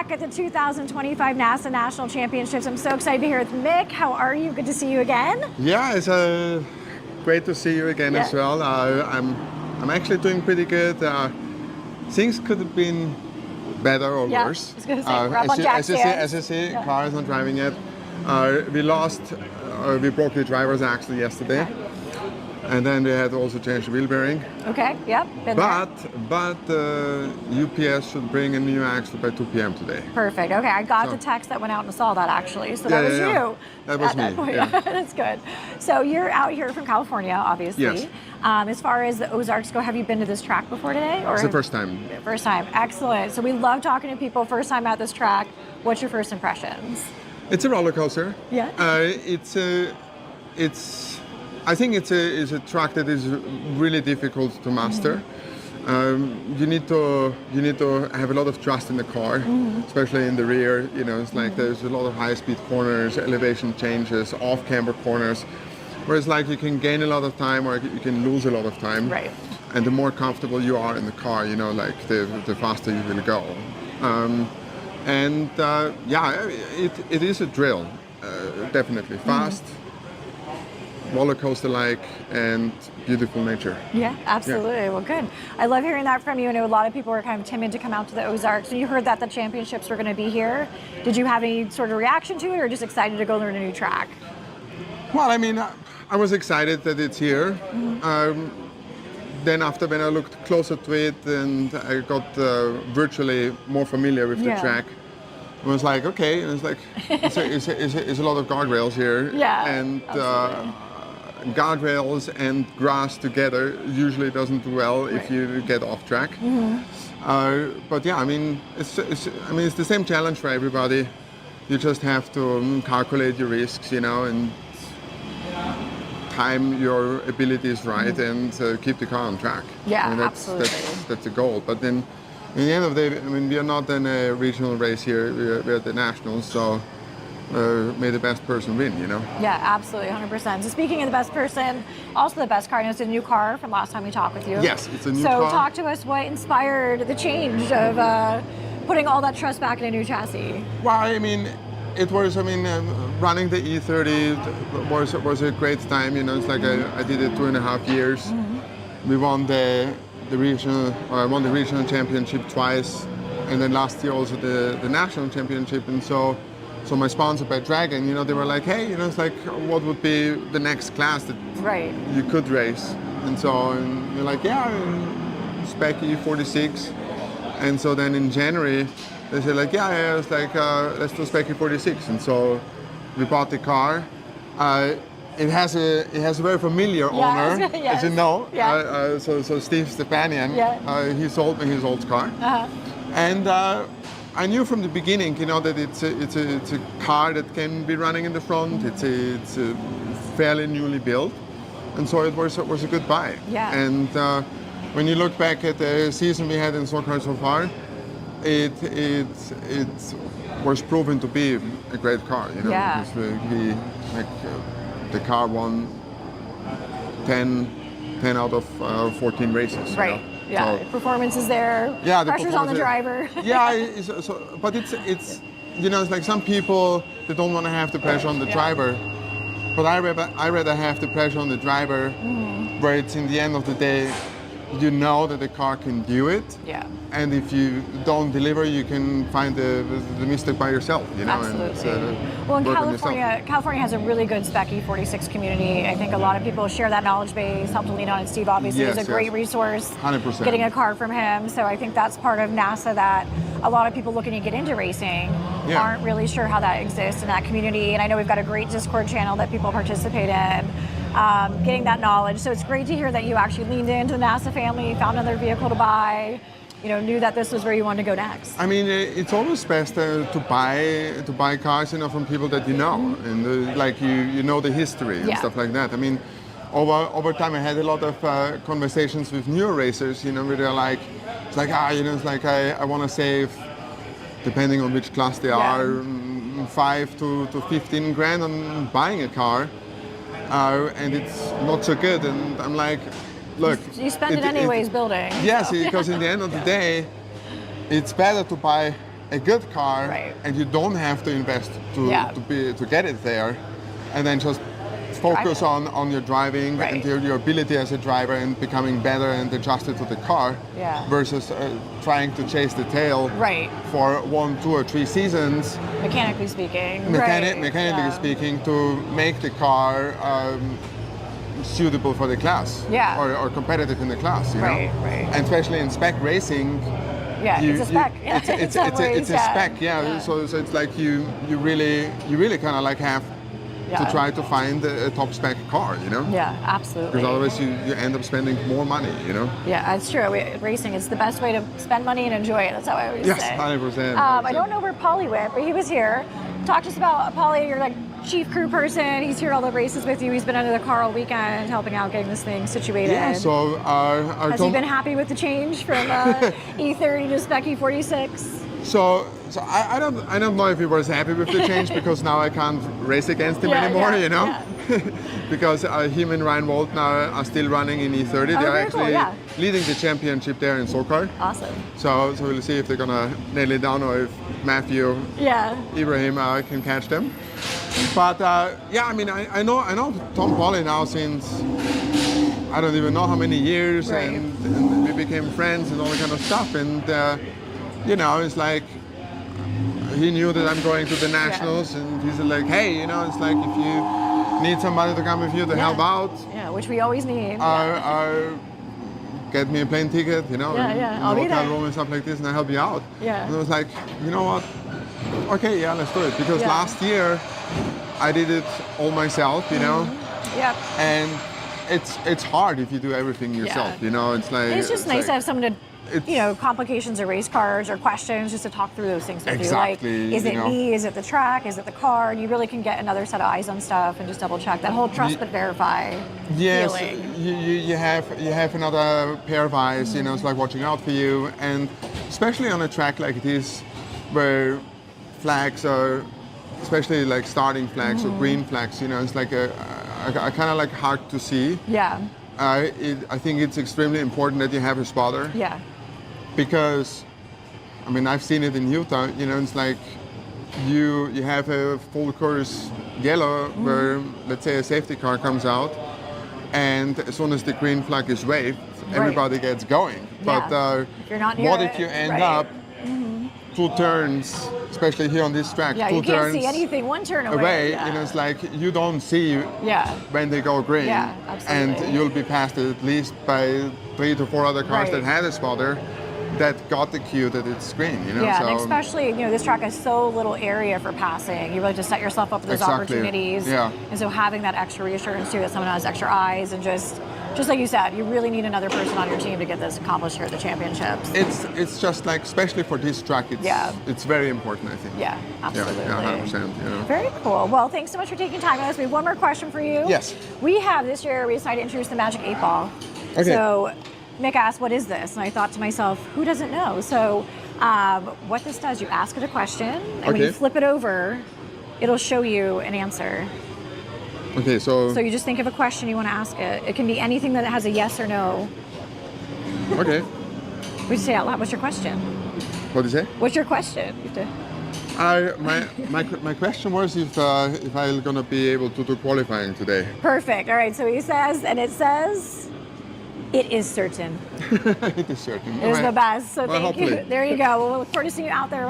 back at the 2025 NASA National Championships. I'm so excited to be here with Mick. How are you? Good to see you again. Yeah, it's great to see you again as well. I'm actually doing pretty good. Things could have been better or worse. I was going to say, we're up on jack as you see, car is not driving yet. We broke the driver's axle yesterday. Okay. And then we had to also change the wheel bearing. Okay, yep, been but UPS should bring a new axle by 2 p.m. today. Perfect. Okay, I got the text that went out and saw that actually. So that was you. That was me. That's good. So you're out here from California, obviously. Yes. As far as the Ozarks go, have you been to this track before today? Or it's the first time. First time. Excellent. So we love talking to people first time at this track. What's your first impressions? It's a roller coaster. Yeah. I think it's a track that is really difficult to master. You need to have a lot of trust in the car, especially in the rear. You know, it's like there's a lot of high-speed corners, elevation changes, off-camber corners, whereas like you can gain a lot of time or you can lose a lot of time. Right. And the more comfortable you are in the car, you know, like the faster you will go. It is a drill, definitely fast. Roller coaster-like and beautiful nature. Yeah, absolutely. Yeah. Well, good. I love hearing that from you. I know a lot of people were kind of timid to come out to the Ozarks. And you heard that the championships were going to be here. Did you have any sort of reaction to it, or just excited to go learn a new track? Well, I mean, I was excited that it's here. Then after, when I looked closer to it and I got virtually more familiar with the track, it was like, okay, it's like it's a lot of guardrails here. Yeah, and guardrails and grass together usually doesn't do well if you get off track. But yeah, I mean, it's the same challenge for everybody. You just have to calculate your risks, you know, and time your abilities right and keep the car on track. Yeah, I mean, absolutely. That's the goal. But then, in the end of the day, I mean, we are not in a regional race here. We're at the nationals, so. May the best person win, you know? Yeah, absolutely, 100%. So speaking of the best person, also the best car, I know it's a new car from last time we talked with you. Yes, it's a new car. So talk to us, what inspired the change of putting all that trust back in a new chassis? Well, I mean, running the E30 was a great time, you know, it's like I did it 2.5 years. We won the regional championship twice, and then last year also the national championship, and so my sponsor by Dragon, you know, they were like, hey, you know, it's like, what would be the next class that you could race? And so you're like, yeah, Spec E46. And so then in January, they said like, it's like, let's do Spec E46. And so we bought the car. It has a very familiar owner, as you know. So Steve Stepanian, he sold me his old car. And I knew from the beginning, you know, that it's a car that can be running in the front. It's fairly newly built, and so it was a good buy. Yeah. And when you look back at the season we had in SoCar so far, it was proven to be a great car. You know, because the car won 10 out of 14 races. Right. You know? Yeah, so, performance is there. Yeah, pressure's on the driver. But it's you know, it's like some people, they don't want to have the pressure on the driver, but I rather have the pressure on the driver, where it's in the end of the day, you know that the car can do it. Yeah. And if you don't deliver, you can find the mistake by yourself, you know. Absolutely. And, well, in California has a really good Spec E46 community. I think a lot of people share that knowledge base, help to lean on it. Steve obviously is a great resource. 100%. Getting a car from him. So I think that's part of NASA that a lot of people looking to get into racing aren't really sure how that exists in that community. And I know we've got a great Discord channel that people participate in. Getting that knowledge. So it's great to hear that you actually leaned into the NASA family, found another vehicle to buy, you know, knew that this was where you wanted to go next. I mean, it's always best to buy cars, you know, from people that you know, and like you know the history and stuff like that. I mean, over time I had a lot of conversations with newer racers, you know, where they're like, it's like, you know, it's like I want to save, depending on which class they are, 5 to 15 grand on buying a car. And it's not so good, and I'm like, look, you spend it anyways building. Yes, because in the end of the day, it's better to buy a good car, Right. and you don't have to invest to get it there, and then just focus on your driving Right. and your ability as a driver and becoming better and adjusted to the car, versus trying to chase the tail for 1, 2, or 3 seasons. Mechanically speaking. Mechanically speaking, to make the car suitable for the class, or competitive in the class, you know? Right. And especially in spec racing, it's a spec. It's a spec, So it's like you really kind of like have to try to find a top spec car, you know? Yeah, absolutely. Because otherwise you end up spending more money, you know? Yeah, that's true. Racing is the best way to spend money and enjoy it. That's how I always say. Yes, 100%. I don't know where Paulie went, but he was here. Talk to us about Paulie. You're like chief crew person. He's here at all the races with you. He's been under the car all weekend, helping out getting this thing situated. Yeah. So has he been happy with the change from E30 to Spec E46? So I don't know if he was happy with the change because now I can't race against him anymore, you know? Because him and Ryan Wolt now are still running in E30. They're actually leading the championship there in SoCal. Awesome. So we'll see if they're gonna nail it down or if Matthew, Ibrahim can catch them. But I mean, I know Tom Paulie now since I don't even know how many years, and we became friends and all that kind of stuff. And you know, it's like he knew that I'm going to the nationals, and he's like, hey, you know, it's like if you need somebody to come with you to help out, which we always need. Get me a plane ticket, you know, I'll be hotel there. room and stuff like this, and I help you out. Yeah. And I was like, you know what? Okay, let's do it. Because last year I did it all myself, you know. Yep. And it's hard if you do everything yourself, you know. It's like it's just nice to have someone to, you know, complications of race cars or questions, just to talk through those things with you. Like, is it me? Is it the track? Is it the car? And you really can get another set of eyes on stuff and just double check that whole trust but verify feeling. You have another pair of eyes. You know, it's like watching out for you, and especially on a track like this, where flags are, especially like starting flags or green flags. You know, it's like a kind of like hard to see. Yeah. I think it's extremely important that you have a spotter. Yeah. Because, I mean, I've seen it in Utah, you know, it's like you have a full course yellow where, let's say, a safety car comes out, and as soon as the green flag is waved, everybody gets going. But if you're not near what if you end up 2 turns, especially here on this track, 2 you turns can't see anything, 1 turn away. You know, it's like you don't see when they go green. Yeah, absolutely. And you'll be passed at least by 3 to 4 other cars that had a spotter that got the cue that it's green, you know. Yeah, so, and especially, you know, this track has so little area for passing. You really just set yourself up for those opportunities. Yeah. And so having that extra reassurance too, that someone has extra eyes, and just like you said, you really need another person on your team to get this accomplished here at the championships. It's just like, especially for this track, it's very important, I think. Yeah, absolutely. Yeah, 100%. You know. Very cool. Well, thanks so much for taking time with us. We have one more question for you. Yes. We have this year, we decided to introduce the Magic 8-ball. Okay. So Mick asked, what is this? And I thought to myself, who doesn't know? So what this does, you ask it a question, and when you flip it over, it'll show you an answer. Okay, so you just think of a question you want to ask it. It can be anything that has a yes or no. Okay. Would you say out loud? What's your question? What did you say? What's your question? My question was if I'm gonna be able to do qualifying today. Perfect. All right. So he says, and it says, it is certain. It is certain. It is the best. So thank hopefully. you. There you go. We'll look forward to seeing you out there.